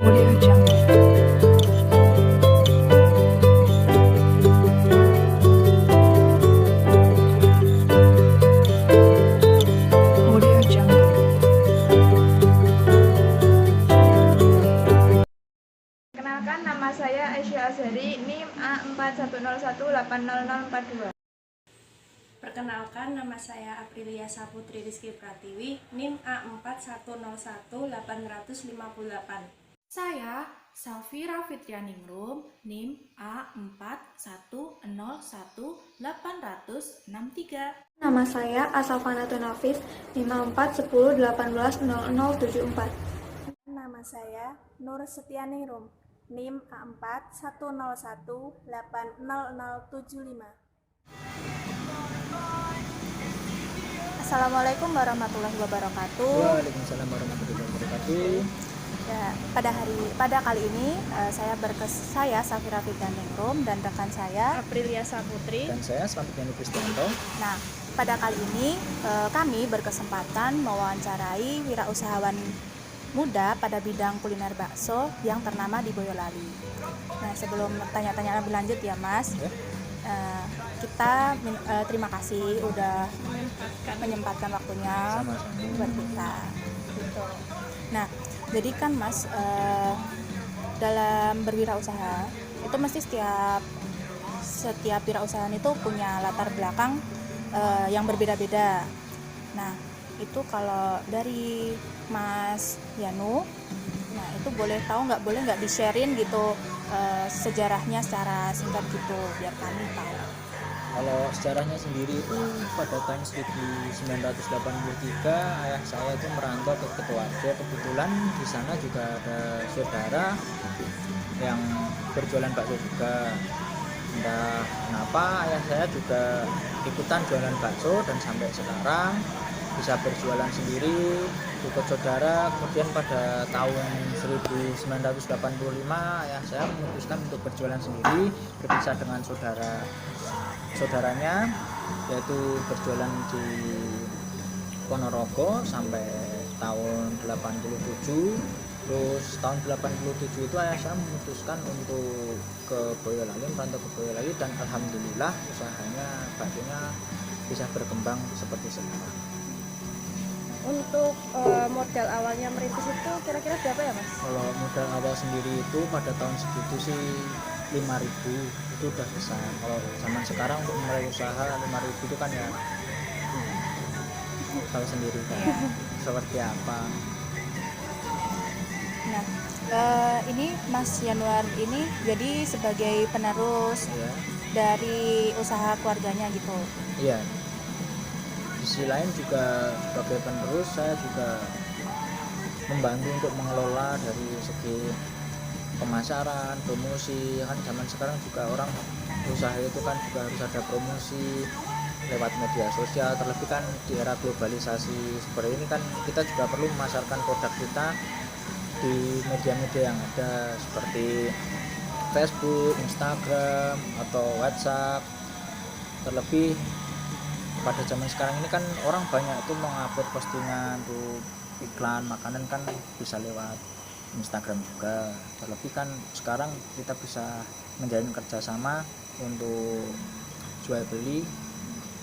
Audio Jungle. Audio Jungle. Kenalkan, nama saya Aisyah Azhari, NIM A4101800042. Perkenalkan, nama saya Aprilia Saputri Rizky Pratiwi, NIM A41018058. Saya Safira Fitrianingrum, NIM A41018083. Nama saya Asafanatul Nafis, 5410180074. Nama saya Nur Setianingrum, NIM A4101800075. Assalamualaikum warahmatullahi wabarakatuh. Waalaikumsalam warahmatullahi wabarakatuh. Ya, pada kali ini saya Safira Fitrianingrum dan rekan saya Aprilia Saputri. Dan saya Slamet Yani Kristianto. Nah, pada kali ini kami berkesempatan mewawancarai wirausahawan muda pada bidang kuliner bakso yang ternama di Boyolali. Nah, sebelum tanya-tanya lebih lanjut ya Mas, kita terima kasih udah menyempatkan waktunya Sama-sama. buat kita. Gitu. Nah, jadi kan Mas, dalam berwirausaha itu mesti setiap wirausahaan itu punya latar belakang yang berbeda-beda. Nah, itu kalau dari Mas Yanu, nah itu boleh nggak di-sharein gitu sejarahnya secara singkat gitu biar kami tahu. Kalau sejarahnya sendiri itu pada tahun 1983 ayah saya itu merantau ke Ketuarjo. Kebetulan di sana juga ada saudara yang berjualan bakso juga. Entah kenapa ayah saya juga ikutan jualan bakso dan sampai sekarang bisa berjualan sendiri ikut saudara. Kemudian pada tahun 1985 ayah saya memutuskan untuk berjualan sendiri, berpisah dengan saudaranya, yaitu berjualan di Ponorogo sampai tahun 87. Terus tahun 87 itu ayah saya memutuskan untuk ke Boyolali, merantau ke Boyolali, dan alhamdulillah usahanya baksonya bisa berkembang seperti sekarang. Untuk modal awalnya merintis itu kira-kira berapa ya Mas? Kalau modal awal sendiri itu pada tahun segitu sih 5.000 itu udah besar. Kalau zaman sekarang untuk mulai usaha 5.000 itu kan ya tahu sendiri kan seperti apa. Nah, ini Mas Yanuar ini jadi sebagai penerus Ya, dari usaha keluarganya gitu. iya. Di sisi lain juga sebagai penerus saya juga membantu untuk mengelola dari segi pemasaran, promosi. Kan zaman sekarang juga orang usaha itu kan juga harus ada promosi lewat media sosial, terlebih kan di era globalisasi seperti ini kan kita juga perlu memasarkan produk kita di media-media yang ada seperti Facebook, Instagram, atau WhatsApp. Terlebih pada zaman sekarang ini kan orang banyak tuh mengupload postingan tuh iklan makanan kan bisa lewat Instagram juga. Terlebih kan sekarang kita bisa menjalin kerjasama untuk jual beli,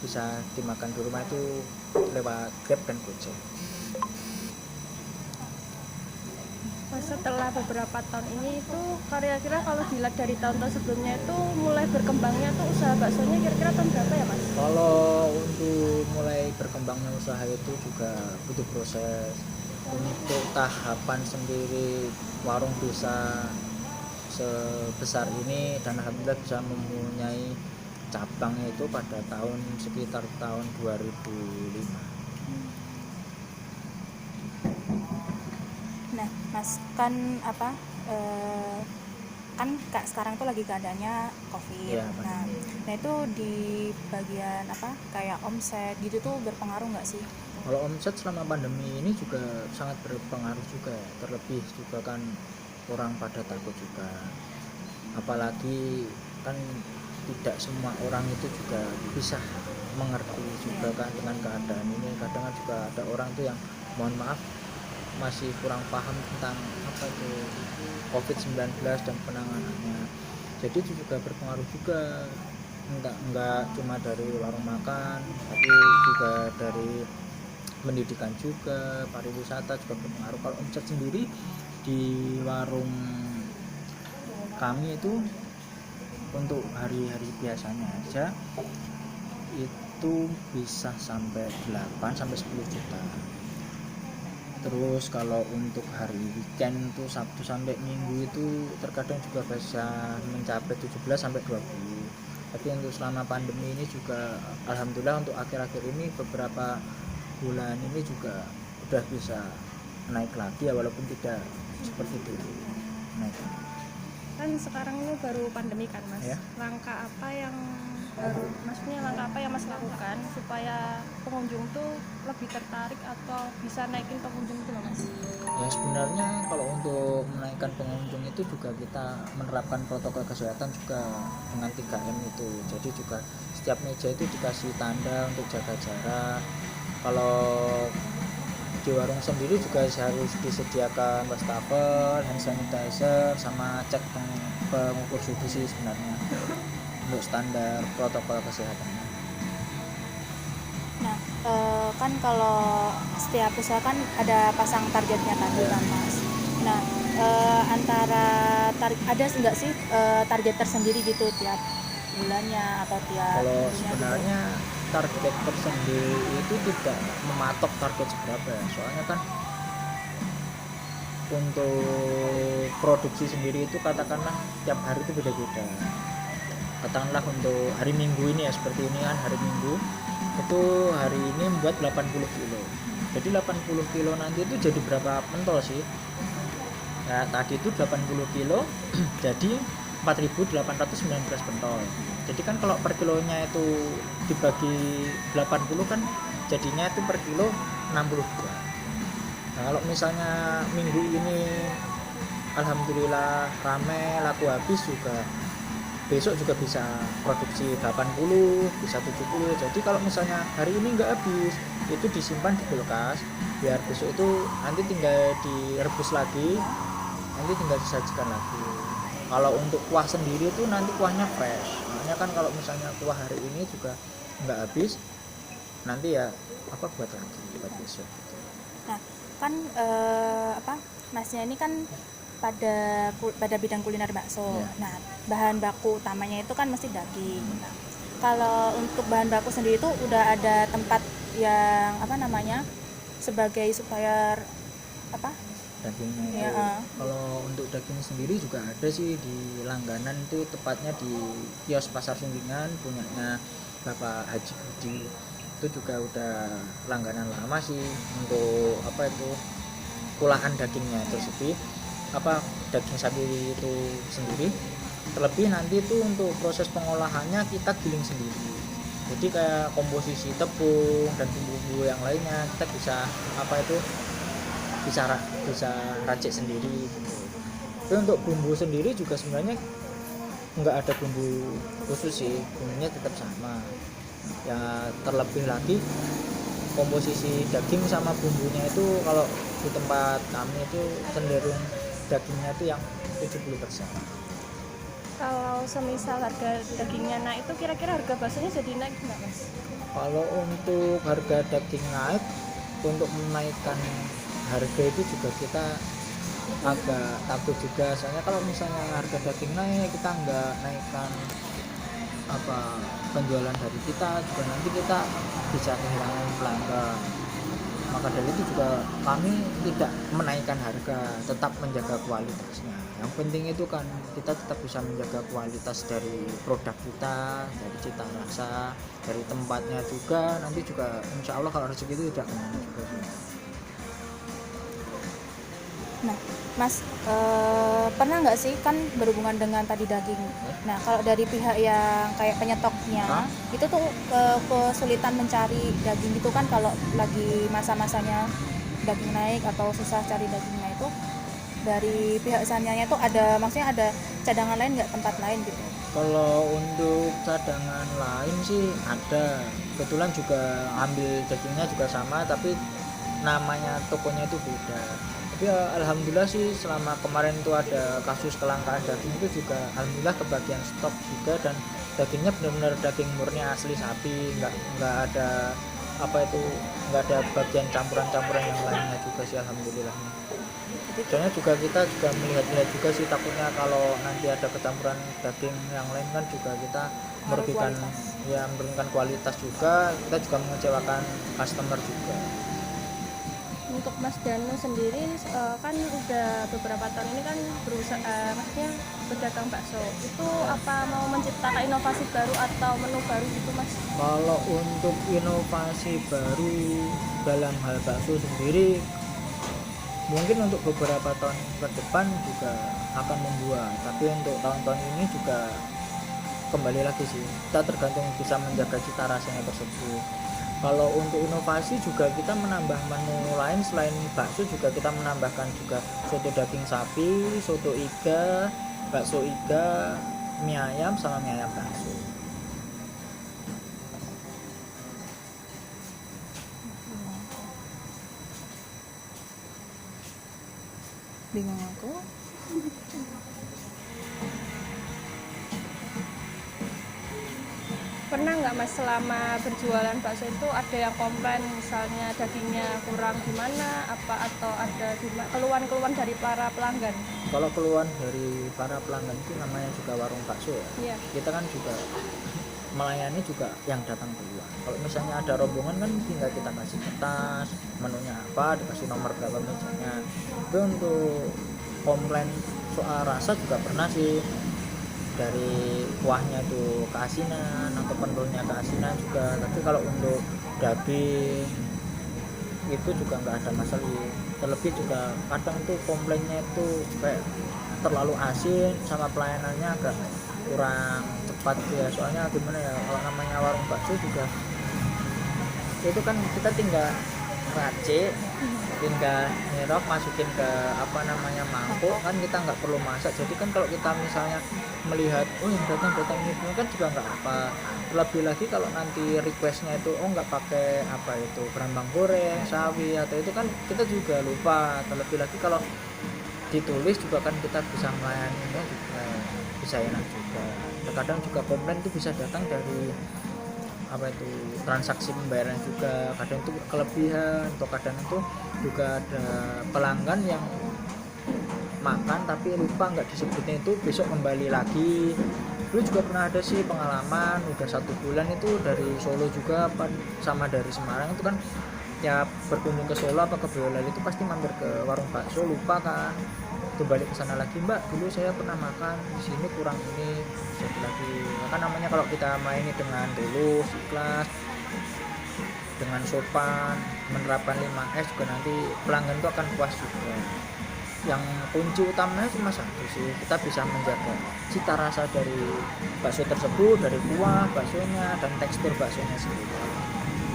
bisa dimakan di rumah itu lewat Grab dan Gojek. Setelah beberapa tahun ini itu kira-kira kalau dilihat dari tahun-tahun sebelumnya itu mulai berkembangnya tuh usaha baksonya kira-kira tahun berapa ya Mas? Kalau untuk mulai berkembangnya usaha itu juga butuh proses. Untuk tahapan sendiri warung bisa sebesar ini dan alhamdulillah bisa mempunyai cabangnya itu pada sekitar tahun 2005. Nah, Mas kan kan sekarang tuh lagi keadaannya COVID. Iya, Nah, itu di bagian kayak omset gitu tuh berpengaruh nggak sih? Kalau omset selama pandemi ini juga sangat berpengaruh juga ya. Terlebih juga kan orang pada takut juga. Apalagi kan tidak semua orang itu juga bisa mengerti juga kan dengan keadaan ini. Kadang kan juga ada orang tuh yang mohon maaf masih kurang paham tentang apa itu COVID-19 dan penanganannya. Jadi itu juga berpengaruh juga, enggak cuma dari warung makan, tapi juga dari pendidikan juga, pariwisata juga berpengaruh. Kalau omset sendiri di warung kami itu untuk hari-hari biasanya aja itu bisa sampai 8 sampai 10 juta. Terus kalau untuk hari weekend tuh Sabtu sampai Minggu itu terkadang juga bisa mencapai 17 sampai 20. Tapi untuk selama pandemi ini juga alhamdulillah untuk akhir-akhir ini beberapa bulan ini juga udah bisa naik lagi ya, walaupun tidak seperti dulu naik. Kan sekarang ini baru pandemi kan Mas. Ya. Langkah apa yang langkah apa yang Mas lakukan supaya pengunjung tuh lebih tertarik atau bisa naikin pengunjung itu loh Mas? Ya sebenarnya kalau untuk menaikkan pengunjung itu juga kita menerapkan protokol kesehatan juga dengan 3M itu. Jadi juga setiap meja itu dikasih tanda untuk jaga jarak. Kalau di warung sendiri juga harus disediakan wastafel, hand sanitizer, sama cek pengukur suhu sih sebenarnya untuk standar protokol kesehatan. Nah, kan kalau setiap usaha kan ada pasang targetnya tadi kan Mas. Nah, antara ada nggak sih target tersendiri gitu tiap bulannya atau tiap Kalau minggunya sebenarnya target tersendiri itu tidak mematok target seberapa ya, soalnya kan untuk produksi sendiri itu katakanlah tiap hari itu beda-beda. Katakanlah untuk hari Minggu ini ya, seperti ini kan hari Minggu itu hari ini membuat 80 kilo. Jadi 80 kilo nanti itu jadi berapa pentol sih? Ya tadi itu 80 kilo jadi 4.819 pentol. Jadi kan kalau per kilonya itu dibagi 80 kan jadinya itu per kilo 62. Nah, kalau misalnya minggu ini alhamdulillah rame laku habis juga, besok juga bisa produksi 80, bisa 70. Jadi kalau misalnya hari ini nggak habis, itu disimpan di kulkas biar besok itu nanti tinggal direbus lagi, nanti tinggal disajikan lagi. Kalau untuk kuah sendiri itu nanti kuahnya fresh. Makanya kan kalau misalnya kuah hari ini juga nggak habis, nanti ya buat lagi buat besok gitu. Nah, kan Masnya ini kan pada bidang kuliner bakso. Ya. Nah, bahan baku utamanya itu kan mesti daging. Nah, kalau untuk bahan baku sendiri itu udah ada tempat yang sebagai supplier Dagingnya itu. Ya. Kalau untuk daging sendiri juga ada sih di langganan, itu tepatnya di kios Pasar Sunggingan punyanya Bapak Haji Budi. Itu juga udah langganan lama sih untuk olahan dagingnya itu sendiri, daging sapi itu sendiri. Terlebih nanti itu untuk proses pengolahannya kita giling sendiri. Jadi kayak komposisi tepung dan bumbu-bumbu yang lainnya kita bisa racik sendiri gitu. Tapi untuk bumbu sendiri juga sebenarnya nggak ada bumbu khusus sih, bumbunya tetap sama. Ya terlebih lagi komposisi daging sama bumbunya itu kalau di tempat kami itu cenderung dagingnya itu yang 70%. Kalau semisal harga dagingnya naik itu kira-kira harga baksonya jadi naik nggak Mas? Kalau untuk harga daging naik, untuk menaikkan harga itu juga kita agak takut juga, soalnya kalau misalnya harga daging naik kita nggak naikkan penjualan dari kita, juga nanti kita bisa kehilangan pelanggan. Maka dari itu juga kami tidak menaikkan harga, tetap menjaga kualitasnya. Yang penting itu kan kita tetap bisa menjaga kualitas dari produk kita, dari cita rasa, dari tempatnya juga. Nanti juga insya Allah kalau rezeki itu tidak kemana juga sih. Nah, Mas, pernah nggak sih kan berhubungan dengan tadi daging? Nah, kalau dari pihak yang kayak penyetoknya, itu tuh kesulitan mencari daging gitu kan kalau lagi masa-masanya daging naik atau susah cari dagingnya itu, dari pihak sananya itu ada cadangan lain nggak, tempat lain gitu? Kalau untuk cadangan lain sih ada, kebetulan juga ambil dagingnya juga sama tapi namanya tokonya itu beda. tapi ya alhamdulillah sih selama kemarin tuh ada kasus kelangkaan daging itu juga alhamdulillah kebagian stok juga, dan dagingnya benar-benar daging murni asli sapi, nggak ada nggak ada bagian campuran-campuran yang lainnya juga sih alhamdulillahnya. Soalnya juga kita juga melihat juga sih, takutnya kalau nanti ada kecampuran daging yang lain kan juga kita merugikan kualitas juga, kita juga mengecewakan customer juga. Untuk Mas Danu sendiri kan udah beberapa tahun ini kan maksudnya berdagang bakso. Itu apa mau menciptakan inovasi baru atau menu baru gitu Mas? Kalau untuk inovasi baru dalam hal bakso sendiri, mungkin untuk beberapa tahun ke depan juga akan membuat, tapi untuk tahun-tahun ini juga kembali lagi sih, kita tergantung bisa menjaga cita rasanya tersebut. Kalau untuk inovasi juga kita menambah menu lain selain bakso, juga kita menambahkan juga soto daging sapi, soto iga, bakso iga, mie ayam sama mie ayam bakso. Bingung aku. Pernah nggak Mas selama berjualan bakso itu ada yang komplain misalnya dagingnya kurang gimana atau ada keluhan-keluhan dari para pelanggan? Kalau keluhan dari para pelanggan itu namanya juga warung bakso ya. Iya. Kita kan juga melayani juga yang datang duluan. Kalau misalnya ada rombongan kan tinggal kita kasih kertas, menunya apa, dikasih nomor berapa mejanya. Tapi untuk komplain soal rasa juga pernah sih, dari kuahnya tuh keasinan atau pentelnya keasinan juga. Tapi kalau untuk daging itu juga nggak ada masalah. Terlebih juga kadang tuh komplainnya itu kayak terlalu asin sama pelayanannya agak kurang cepat ya. Soalnya gimana ya, kalau namanya warung bakso juga itu kan kita tinggal racik, tinggal nyerok, masukin ke mangkuk kan, kita nggak perlu masak. Jadi kan kalau kita misalnya melihat yang datang ini kan juga nggak apa. Lebih lagi kalau nanti requestnya itu nggak pakai berambang goreng, sawi atau itu kan kita juga lupa. Terlebih lagi kalau ditulis juga kan kita bisa melayaninya juga bisa enak juga. Terkadang juga komplain itu bisa datang dari transaksi pembayaran juga, kadang itu kelebihan, atau kadang itu juga ada pelanggan yang makan tapi lupa nggak disebutnya itu besok kembali lagi. Dulu juga pernah ada sih pengalaman udah 1 bulan itu dari Solo juga sama dari Semarang itu kan ya, berkunjung ke Solo apa ke Boyolali itu pasti mampir ke warung bakso, lupa kan, itu balik ke sana lagi, Mbak dulu saya pernah makan di sini kurang ini, jadi lagi kan namanya kalau kita main dengan tulus, ikhlas, dengan sopan, menerapkan 5S juga nanti pelanggan itu akan puas juga. Yang kunci utamanya cuma satu sih, kita bisa menjaga cita rasa dari bakso tersebut, dari kuah baksonya dan tekstur baksonya sendiri.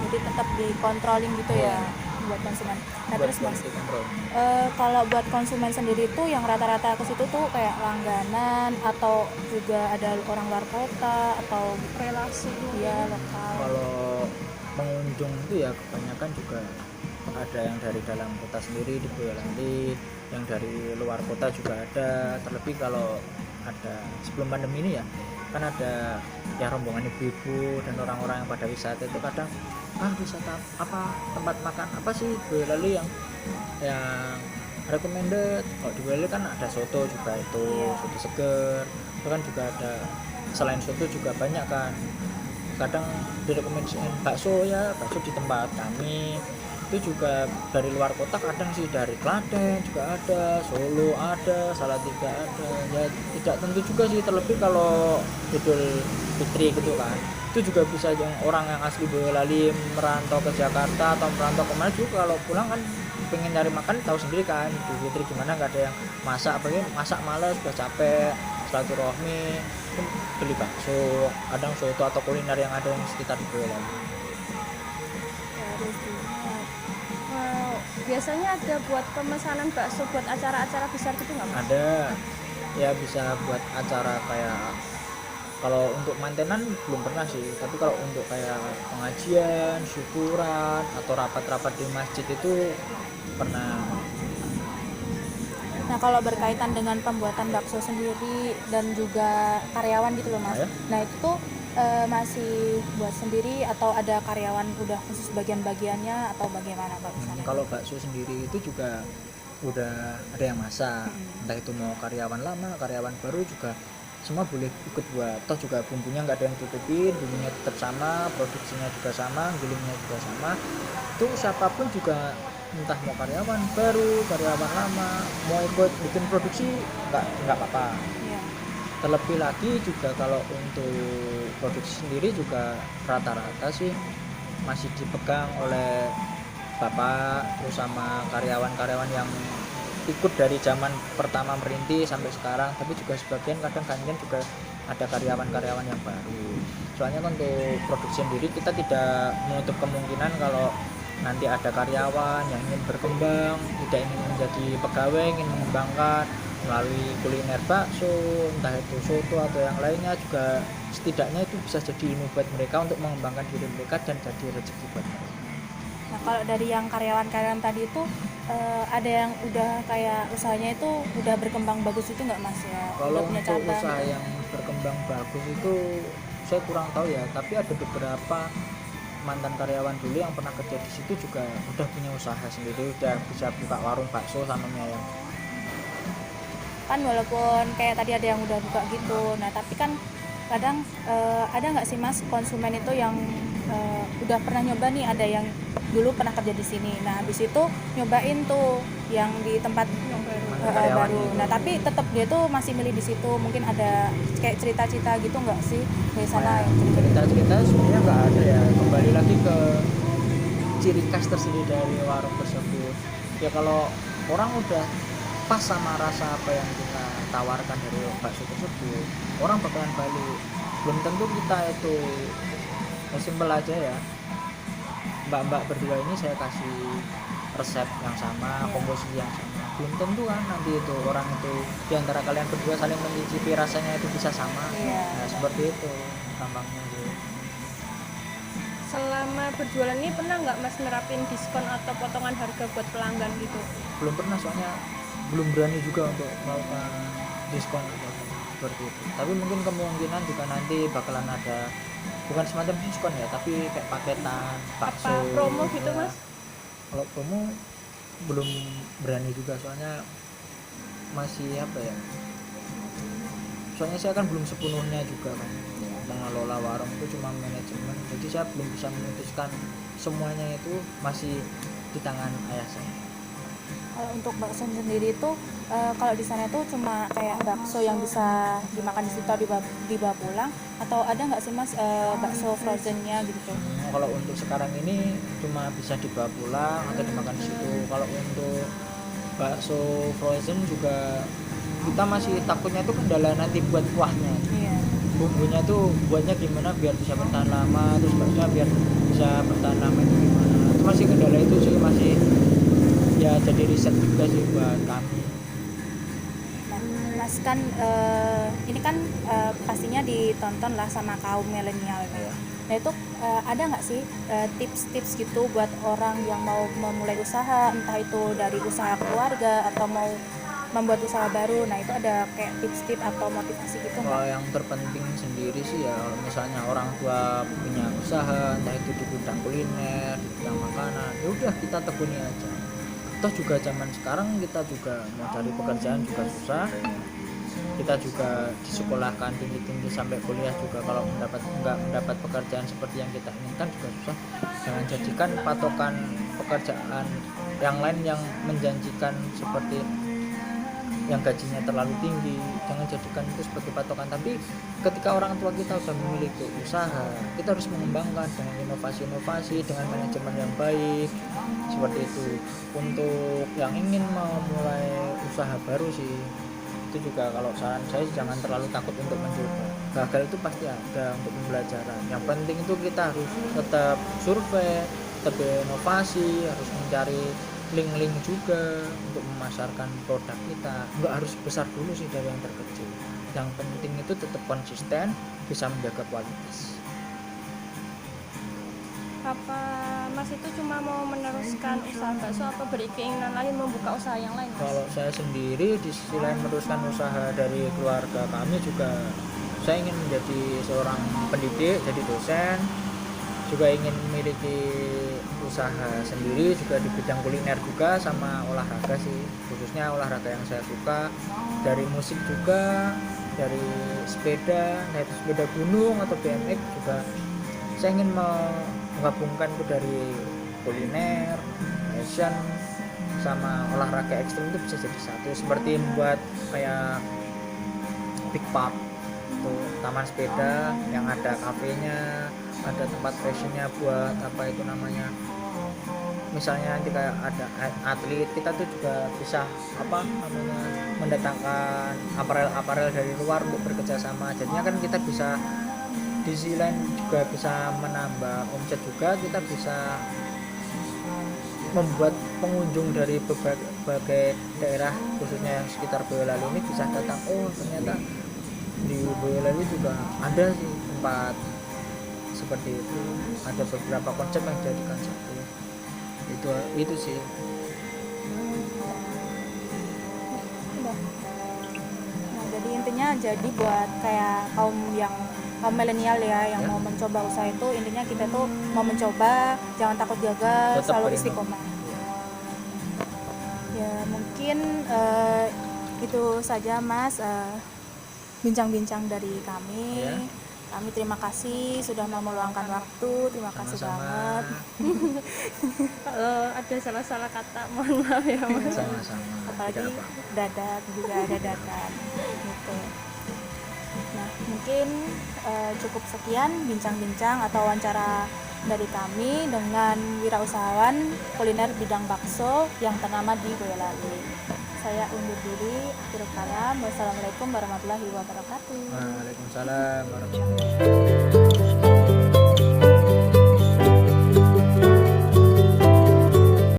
Jadi tetap dikontrolin gitu ya buat konsumen. Nah terus Mas, kalau buat konsumen sendiri tuh yang rata-rata ke situ tuh kayak langganan atau juga ada orang luar kota atau Relasi dia lokal? Kalau pengunjung itu ya kebanyakan juga ada yang dari dalam kota sendiri di Boyolali, yang dari luar kota juga ada. Terlebih kalau ada sebelum pandemi ini ya kan ada ya rombongan ibu-ibu dan orang-orang yang pada wisata itu kadang wisata tempat makan apa sih Boyolali yang recommended. Kalau di Boyolali kan ada soto juga itu, soto seger itu kan juga ada. Selain soto juga banyak kan, kadang direkomendasikan bakso di tempat kami itu juga dari luar kota, kadang sih dari Klaten juga ada, Solo ada, Salatiga ada. Ya tidak tentu juga sih, terlebih kalau Idul Fitri gitu kan, itu juga bisa yang orang yang asli Boyolali merantau ke Jakarta atau merantau kemana juga kalau pulang kan pengen nyari makan, tahu sendiri kan Idul Fitri gimana, nggak ada yang masak, masak malas, udah capek, silaturahmi beli bakso, kadang soto atau kuliner yang ada yang sekitar Boyolali. Biasanya ada buat pemesanan bakso buat acara-acara besar gitu nggak Mas? Ada ya, bisa buat acara kayak, kalau untuk mantenan belum pernah sih, tapi kalau untuk kayak pengajian, syukuran atau rapat-rapat di masjid itu pernah. Nah, kalau berkaitan dengan pembuatan bakso sendiri dan juga karyawan gitu loh Mas. Ya. Nah, itu tuh masih buat sendiri atau ada karyawan udah khusus bagian-bagiannya atau bagaimana Pak misalnya? Kalau bakso sendiri itu juga udah ada yang masak, entah itu mau karyawan lama, karyawan baru juga semua boleh ikut buat. Toh juga bumbunya nggak ada yang tutupin, bumbunya tetap sama, produksinya juga sama, gulingnya juga sama. Itu siapapun juga, entah mau karyawan baru, karyawan lama, mau ikut bikin produksi nggak apa-apa. Iya. Terlebih lagi juga kalau untuk produksi sendiri juga rata-rata sih masih dipegang oleh bapak terus sama karyawan-karyawan yang ikut dari zaman pertama merintis sampai sekarang, tapi juga sebagian kadang-kadang juga ada karyawan-karyawan yang baru. Soalnya untuk produksi sendiri kita tidak menutup kemungkinan kalau nanti ada karyawan yang ingin berkembang, tidak ingin menjadi pegawai, ingin mengembangkan melalui kuliner bakso, entah itu soto atau yang lainnya, juga setidaknya itu bisa jadi ilmu buat mereka untuk mengembangkan diri mereka dan jadi rezeki buat mereka. Nah, kalau dari yang karyawan-karyawan tadi itu ada yang udah kayak usahanya itu udah berkembang bagus itu nggak Mas ya? Kalau Udah punya untuk cabang usaha gitu? yang berkembang bagus itu saya kurang tahu ya, tapi ada beberapa mantan karyawan dulu yang pernah kerja di situ juga udah punya usaha sendiri, udah bisa buka warung bakso sama mie ayam. Kan walaupun kayak tadi ada yang udah buka gitu, nah tapi kan kadang ada nggak sih Mas konsumen itu yang udah pernah nyoba nih, ada yang dulu pernah kerja di sini, nah habis itu nyobain tuh yang di tempat Karyawan baru, itu. nah tapi tetap dia tuh masih milih di situ. Mungkin ada kayak cerita-cerita gitu nggak sih dari sana yang cerita? Cerita-cerita sebenarnya nggak ada ya, kembali lagi ke ciri khas tersendiri dari warung tersebut. Ya kalau orang udah pas sama rasa apa yang kita tawarkan dari bakso tersebut, orang bakalan balik. Belum tentu kita itu simpel aja ya, mbak-mbak berdua ini saya kasih resep yang sama, komposisi yang sama, belum tentu kan nanti itu orang itu diantara kalian berdua saling mencicipi rasanya itu bisa sama. Nah seperti itu gampangnya gitu. Selama berjualan ini pernah nggak Mas nerapin diskon atau potongan harga buat pelanggan gitu? Belum pernah, soalnya belum berani juga untuk melakukan diskon atau seperti itu. Tapi mungkin kemungkinan juga nanti bakalan ada, bukan semacam diskon ya, tapi kayak paketan bakso. Apa promo gitu Ya. Mas? Kalau promo belum berani juga, soalnya masih apa ya, soalnya saya kan belum sepenuhnya juga kan mengelola warung, itu cuma manajemen, jadi saya belum bisa memutuskan semuanya, itu masih di tangan ayah saya. Kalau untuk bakso sendiri itu kalau di sana itu cuma kayak bakso yang bisa dimakan di situ dibawa pulang, atau ada nggak sih Mas bakso frozennya gitu? Kalau untuk sekarang ini cuma bisa dibawa pulang atau dimakan di situ. Kalau untuk bakso frozen juga kita masih takutnya itu kendala nanti buat kuahnya. Iya. Bumbunya tuh buatnya gimana biar bisa bertahan lama, terus baksonya biar bisa bertahan lama itu gimana. Itu masih kendala itu sih, masih ya jadi riset juga sih buat kami. Nah, Mas kan ini kan pastinya ditonton lah sama kaum milenial gitu. Ya. Nah itu ada nggak sih tips-tips gitu buat orang yang mau memulai usaha, entah itu dari usaha keluarga atau mau membuat usaha baru? Nah itu ada kayak tips-tips atau motivasi gitu nggak? Kalau yang terpenting sendiri sih ya, kalau misalnya orang tua punya usaha, entah itu di bidang kuliner, di bidang makanan, ya udah kita tekuni aja. Toh juga zaman sekarang kita juga mau cari pekerjaan juga susah, kita juga disekolahkan tinggi-tinggi sampai kuliah juga, kalau nggak mendapat pekerjaan seperti yang kita inginkan juga susah. Jangan jadikan patokan pekerjaan yang lain yang menjanjikan seperti yang gajinya terlalu tinggi, jangan jadikan itu sebagai patokan. Tapi ketika orang tua kita sudah memiliki usaha, kita harus mengembangkan dengan inovasi-inovasi, dengan manajemen yang baik, seperti itu. Untuk yang ingin mau mulai usaha baru sih, itu juga kalau saran saya jangan terlalu takut untuk mencoba. Gagal itu pasti ada untuk pembelajaran. Yang penting itu kita harus tetap survei, tetap inovasi, harus mencari link-link juga untuk memasarkan produk kita. Nggak harus besar dulu sih dari yang terkecil. Yang penting itu tetap konsisten, bisa menjaga kualitas. Apa Mas itu cuma mau meneruskan usaha bakso atau berkeinginan lain membuka usaha yang lain, Mas? Kalau saya sendiri di sisi lain meneruskan usaha dari keluarga kami juga, saya ingin menjadi seorang pendidik, jadi dosen, juga ingin memiliki usaha sendiri juga di bidang kuliner juga sama olahraga sih, khususnya olahraga yang saya suka, dari musik juga, dari sepeda gunung atau BMX juga. Saya ingin menggabungkan itu dari kuliner, fashion, sama olahraga ekstrim itu bisa jadi satu, seperti membuat kayak big pub itu taman sepeda yang ada kafenya, ada tempat fashionnya buat apa itu namanya, misalnya nanti kayak ada atlet kita tuh juga bisa apa namanya mendatangkan aparel dari luar untuk bekerja sama, jadinya kan kita bisa di sisi lain juga bisa menambah omset, juga kita bisa membuat pengunjung dari berbagai daerah khususnya yang sekitar Boyolali ini bisa datang, oh ternyata di Boyolali juga ada sih tempat seperti itu, ada beberapa konsep yang dijadikan satu, itu sih. Nah, jadi intinya jadi buat kayak kaum milenial ya yang mau mencoba usaha itu, intinya kita tuh mau mencoba, jangan takut gagal, Tetap selalu berinovasi. istiqomah. Ya mungkin itu saja Mas, bincang-bincang dari kami. Ya. Kami terima kasih sudah mau meluangkan waktu, terima kasih Sama-sama. banget. Kalau ada salah-salah kata mohon maaf ya, Mas. Sama-sama, Apalagi tidak apa-apa. dadat juga ada dadat gitu. Nah mungkin cukup sekian bincang-bincang atau wawancara dari kami dengan wirausahawan kuliner bidang bakso yang ternama di Boyolali. Saya undur diri, akhirul kalam. Wassalamualaikum warahmatullahi wabarakatuh. Waalaikumsalam warahmatullahi wabarakatuh.